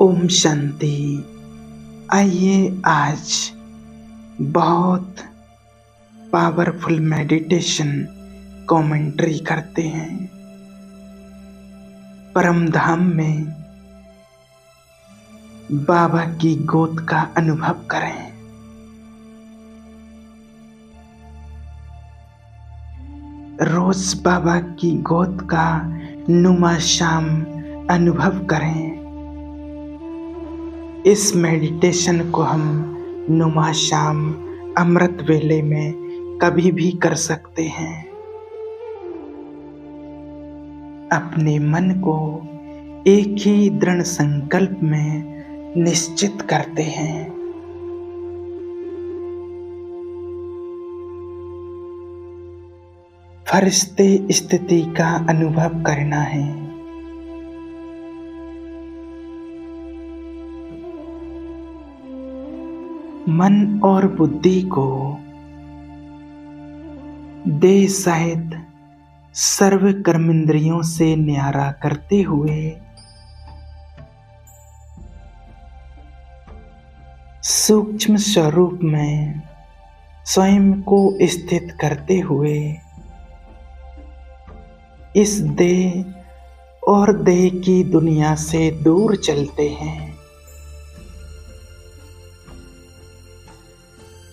ओम शांति। आइए आज बहुत पावरफुल मेडिटेशन कमेंट्री करते हैं। परम धाम में बाबा की गोद का अनुभव करें। रोज बाबा की गोद का नुमा शाम अनुभव करें। इस मेडिटेशन को हम नुमा शाम अमृत वेले में कभी भी कर सकते हैं। अपने मन को एक ही दृढ़ संकल्प में निश्चित करते हैं। फरिश्ते स्थिति का अनुभव करना है। मन और बुद्धि को देह सहित सर्व कर्मेंद्रियों से न्यारा करते हुए सूक्ष्म स्वरूप में स्वयं को स्थित करते हुए इस देह और देह की दुनिया से दूर चलते हैं।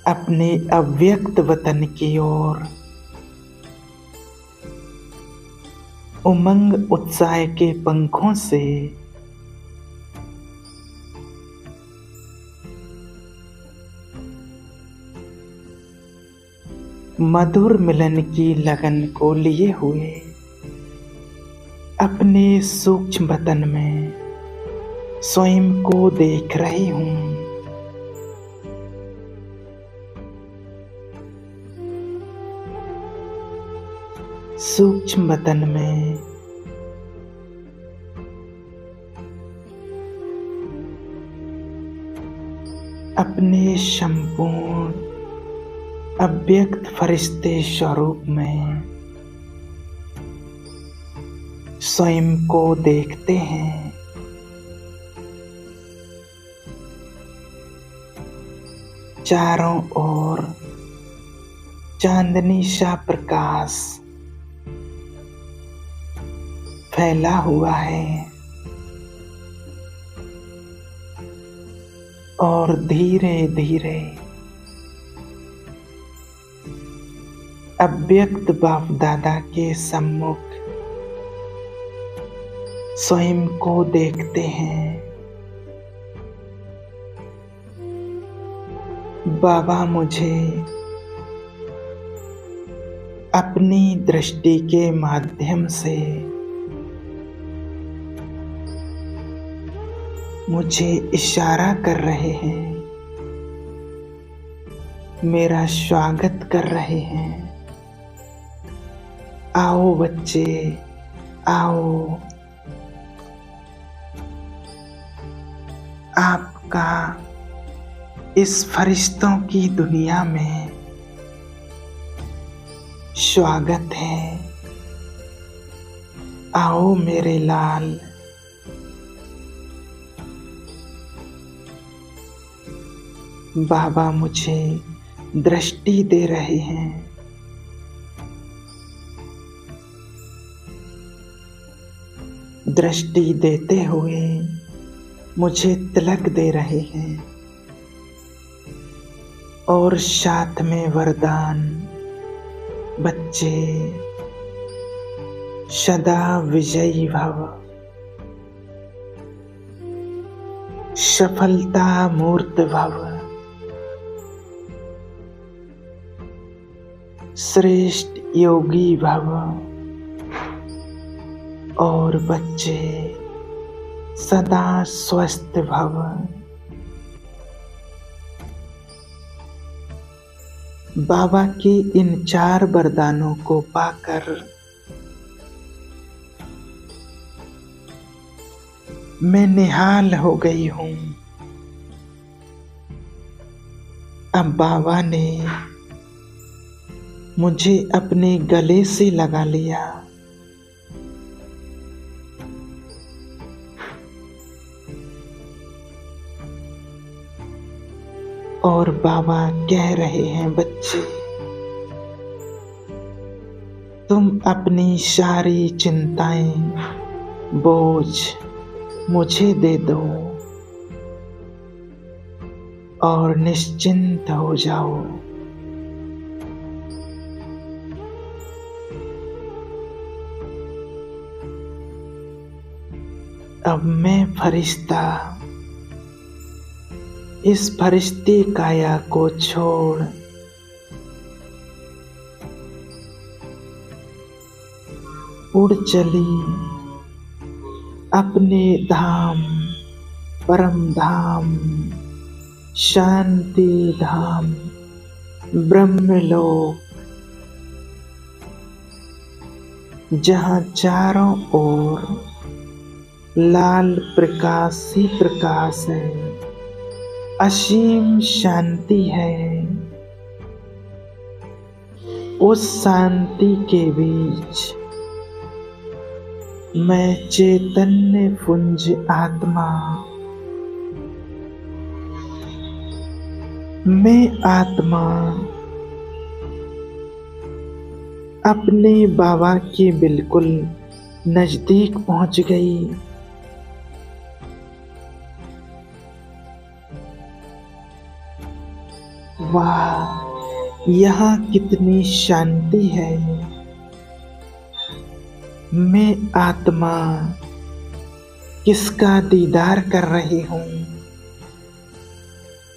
अपने अव्यक्त वतन की ओर उमंग उत्साह के पंखों से मधुर मिलन की लगन को लिए हुए अपने सूक्ष्म वतन में स्वयं को देख रही हूँ। सूक्ष्म वतन में अपने संपूर्ण अव्यक्त फरिश्ते स्वरूप में स्वयं को देखते हैं। चारों ओर चांदनी सा प्रकाश फैला हुआ है और धीरे धीरे अव्यक्त बाप दादा के सम्मुख स्वयं को देखते हैं। बाबा मुझे अपनी दृष्टि के माध्यम से मुझे इशारा कर रहे हैं, मेरा स्वागत कर रहे हैं। आओ बच्चे, आओ। आपका इस फरिश्तों की दुनिया में स्वागत है। आओ मेरे लाल। बाबा मुझे दृष्टि दे रहे हैं। दृष्टि देते हुए मुझे तिलक दे रहे हैं और साथ में वरदान, बच्चे सदा विजयी भव, सफलता मूर्त भव, श्रेष्ठ योगी भव और बच्चे सदा स्वस्थ भव। बाबा की इन 4 वरदानों को पाकर मैं निहाल हो गई हूँ। अब बाबा ने मुझे अपने गले से लगा लिया। और बाबा कह रहे हैं, बच्चे तुम अपनी सारी चिंताएं, बोझ मुझे दे दो और निश्चिंत हो जाओ। अब मैं फरिश्ता इस फरिश्ते काया को छोड़ उड़ चली अपने धाम, परम धाम, शांति धाम, ब्रह्मलोक, जहाँ चारों ओर लाल प्रकाश ही प्रकाश है, असीम शांति है। उस शांति के बीच मैं चैतन्य पुंज आत्मा, मैं आत्मा अपने बाबा के बिल्कुल नजदीक पहुंच गई। वाह, यहाँ कितनी शांति है। मैं आत्मा किसका दीदार कर रही हूँ?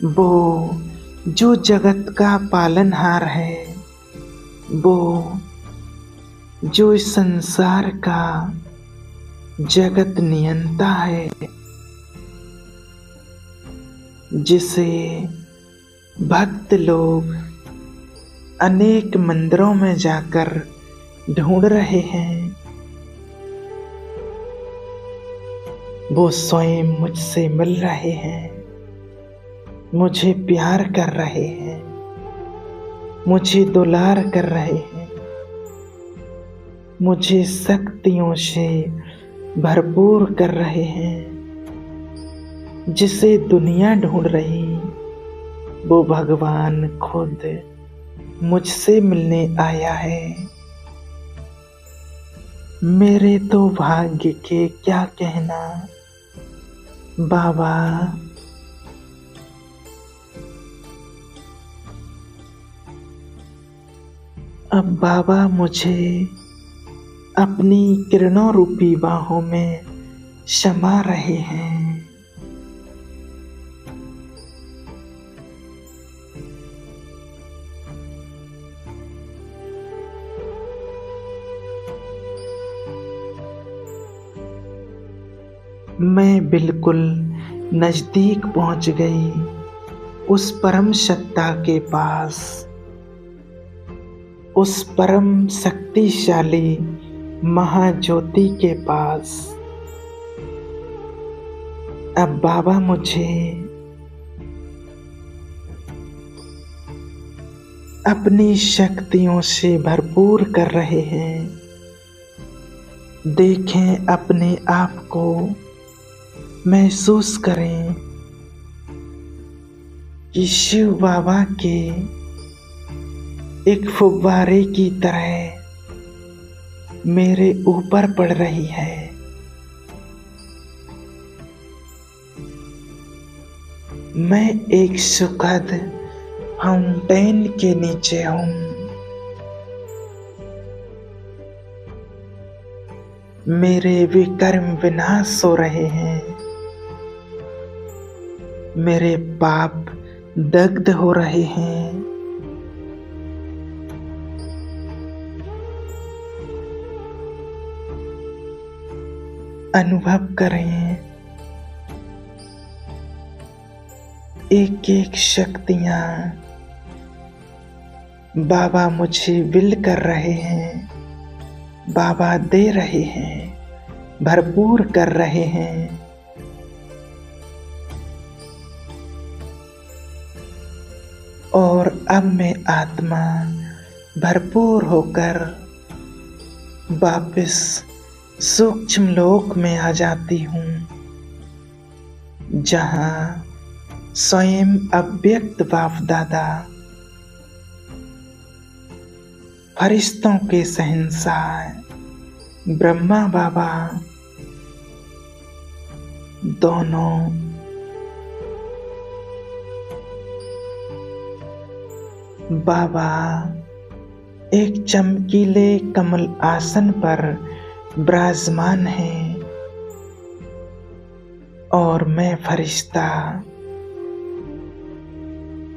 वो जो जगत का पालनहार है, वो जो इस संसार का जगत नियंता है, जिसे भक्त लोग अनेक मंदिरों में जाकर ढूंढ रहे हैं। वो स्वयं मुझसे मिल रहे हैं, मुझे प्यार कर रहे हैं, मुझे दुलार कर रहे हैं, मुझे शक्तियों से भरपूर कर रहे हैं। जिसे दुनिया ढूंढ रही, वो भगवान खुद मुझसे मिलने आया है। मेरे तो भाग्य के क्या कहना बाबा। अब बाबा मुझे अपनी किरणों रूपी बाहों में समा रहे हैं। मैं बिल्कुल नजदीक पहुंच गई उस परम सत्ता के पास, उस परम शक्तिशाली महाज्योति के पास। अब बाबा मुझे अपनी शक्तियों से भरपूर कर रहे हैं। देखें, अपने आप को महसूस करें कि शिव बाबा के एक फुव्वारे की तरह मेरे ऊपर पड़ रही है। मैं एक सुखद फाउंटेन के नीचे हूँ। मेरे विकर्म विनाश हो रहे हैं, मेरे पाप दग्ध हो रहे हैं। अनुभव करें, एक एक शक्तियां बाबा मुझे विल कर रहे हैं, बाबा दे रहे हैं, भरपूर कर रहे हैं। और अब मैं आत्मा भरपूर होकर वापस सूक्ष्म लोक में आ जाती हूँ, जहाँ स्वयं अव्यक्त बाप दादा, फरिश्तों के शहंशाह ब्रह्मा बाबा दोनों बाबा एक चमकीले कमल आसन पर विराजमान हैं और मैं फरिश्ता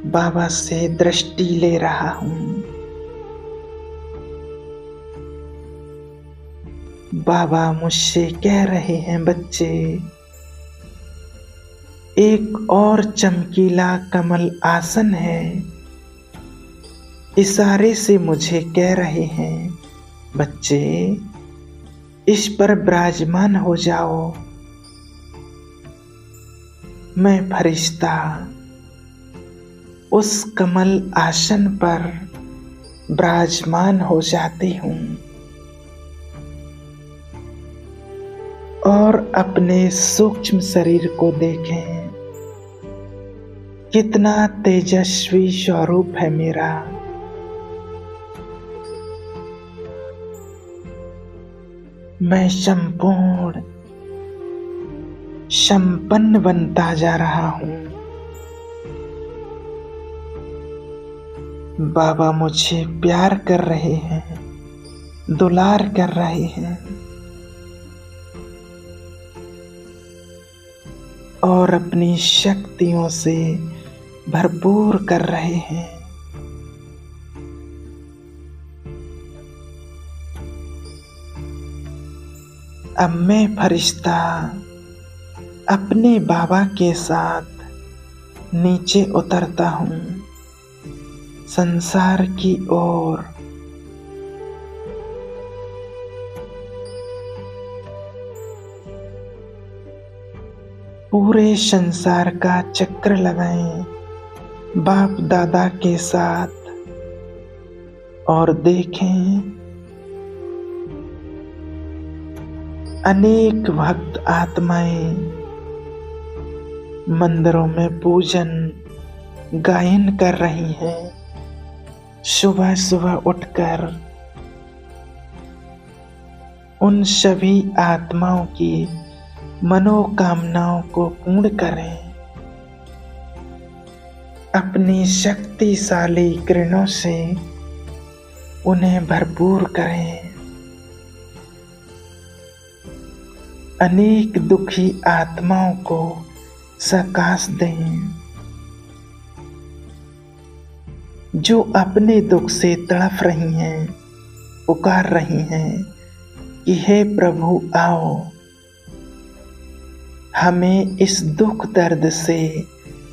बाबा से दृष्टि ले रहा हूँ। बाबा मुझसे कह रहे हैं, बच्चे एक और चमकीला कमल आसन है। इशारे से मुझे कह रहे हैं, बच्चे इस पर विराजमान हो जाओ। मैं फरिश्ता उस कमल आसन पर विराजमान हो जाती हूँ और अपने सूक्ष्म शरीर को देखें, कितना तेजस्वी स्वरूप है मेरा। मैं संपूर्ण संपन्न बनता जा रहा हूँ। बाबा मुझे प्यार कर रहे हैं, दुलार कर रहे हैं और अपनी शक्तियों से भरपूर कर रहे हैं। अब मैं फरिश्ता अपने बाबा के साथ नीचे उतरता हूँ संसार की ओर। पूरे संसार का चक्कर लगाएं बाप दादा के साथ और देखें अनेक भक्त आत्माएं मंदिरों में पूजन गायन कर रही हैं। सुबह सुबह उठकर उन सभी आत्माओं की मनोकामनाओं को पूर्ण करें। अपनी शक्तिशाली किरणों से उन्हें भरपूर करें। अनेक दुखी आत्माओं को सकाश दें जो अपने दुख से तड़प रही हैं, पुकार रही हैं कि हे प्रभु आओ, हमें इस दुख दर्द से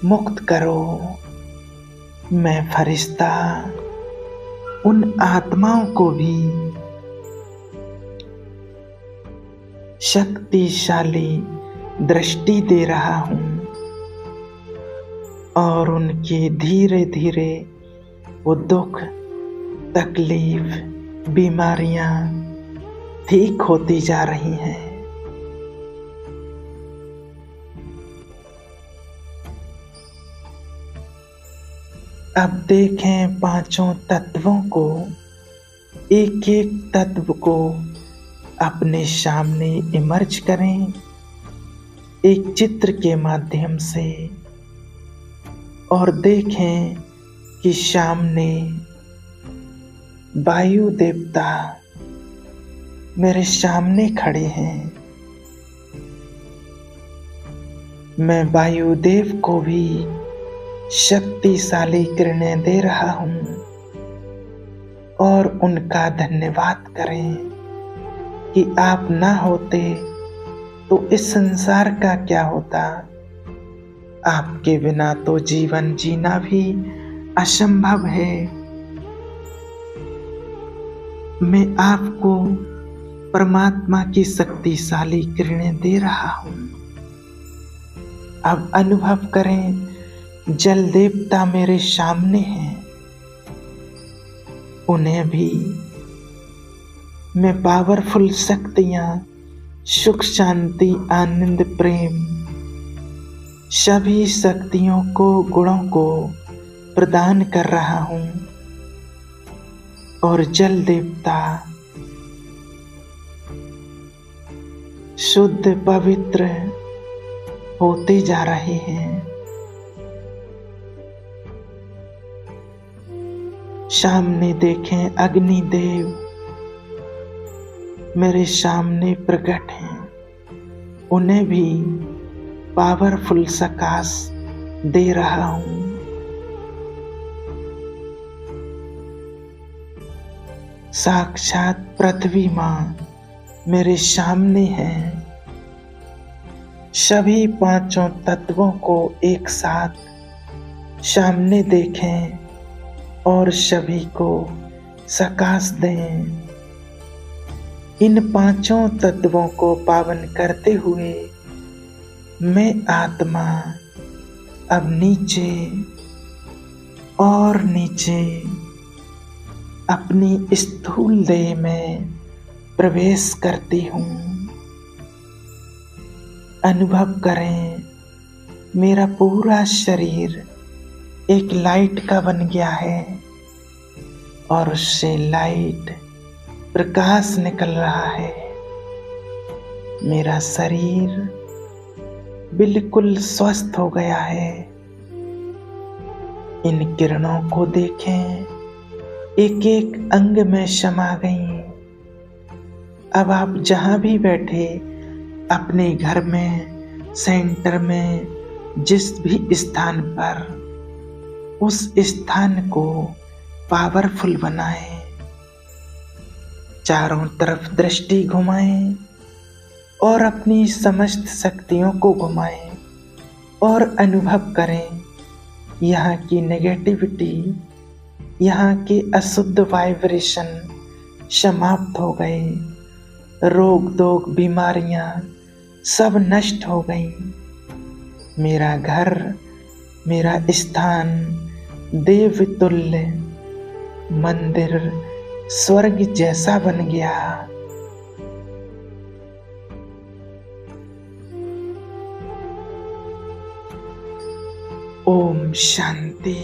मुक्त करो। मैं फरिश्ता उन आत्माओं को भी शक्तिशाली दृष्टि दे रहा हूँ और उनके धीरे धीरे वो दुख, तकलीफ, बीमारियां ठीक होती जा रही हैं। अब देखें पांचों तत्वों को, एक एक तत्व को अपने सामने इमर्ज करें एक चित्र के माध्यम से और देखें कि सामने वायु देवता मेरे सामने खड़े हैं। मैं वायुदेव को भी शक्तिशाली किरणें दे रहा हूँ और उनका धन्यवाद करें कि आप ना होते तो इस संसार का क्या होता। आपके बिना तो जीवन जीना भी असंभव है। मैं आपको परमात्मा की शक्तिशाली किरणें दे रहा हूँ। अब अनुभव करें, जल देवता मेरे सामने हैं, उन्हें भी मैं पावरफुल शक्तियां, सुख, शांति, आनंद, प्रेम सभी शक्तियों को, गुणों को प्रदान कर रहा हूँ और जल देवता शुद्ध पवित्र होते जा रहे हैं। सामने देखें, अग्निदेव मेरे सामने प्रकट हैं। उन्हें भी पावरफुल सकाश दे रहा हूँ। साक्षात पृथ्वी माँ मेरे सामने है। सभी पांचों तत्वों को एक साथ सामने देखें और सभी को सकाश दें। इन पांचों तत्वों को पावन करते हुए मैं आत्मा अब नीचे और नीचे अपनी स्थूल देह में प्रवेश करती हूँ। अनुभव करें, मेरा पूरा शरीर एक लाइट का बन गया है और उससे लाइट प्रकाश निकल रहा है। मेरा शरीर बिल्कुल स्वस्थ हो गया है। इन किरणों को देखें, एक एक अंग में समा गई। अब आप जहां भी बैठे, अपने घर में, सेंटर में, जिस भी स्थान पर, उस स्थान को पावरफुल बनाएं। चारों तरफ दृष्टि घुमाएं और अपनी समस्त शक्तियों को घुमाएं और अनुभव करें यहाँ की नेगेटिविटी, यहाँ के अशुद्ध वाइब्रेशन समाप्त हो गए। रोग दोग बीमारियां सब नष्ट हो गई। मेरा घर, मेरा स्थान देवतुल्य मंदिर स्वर्ग जैसा बन गया। ओम शांति।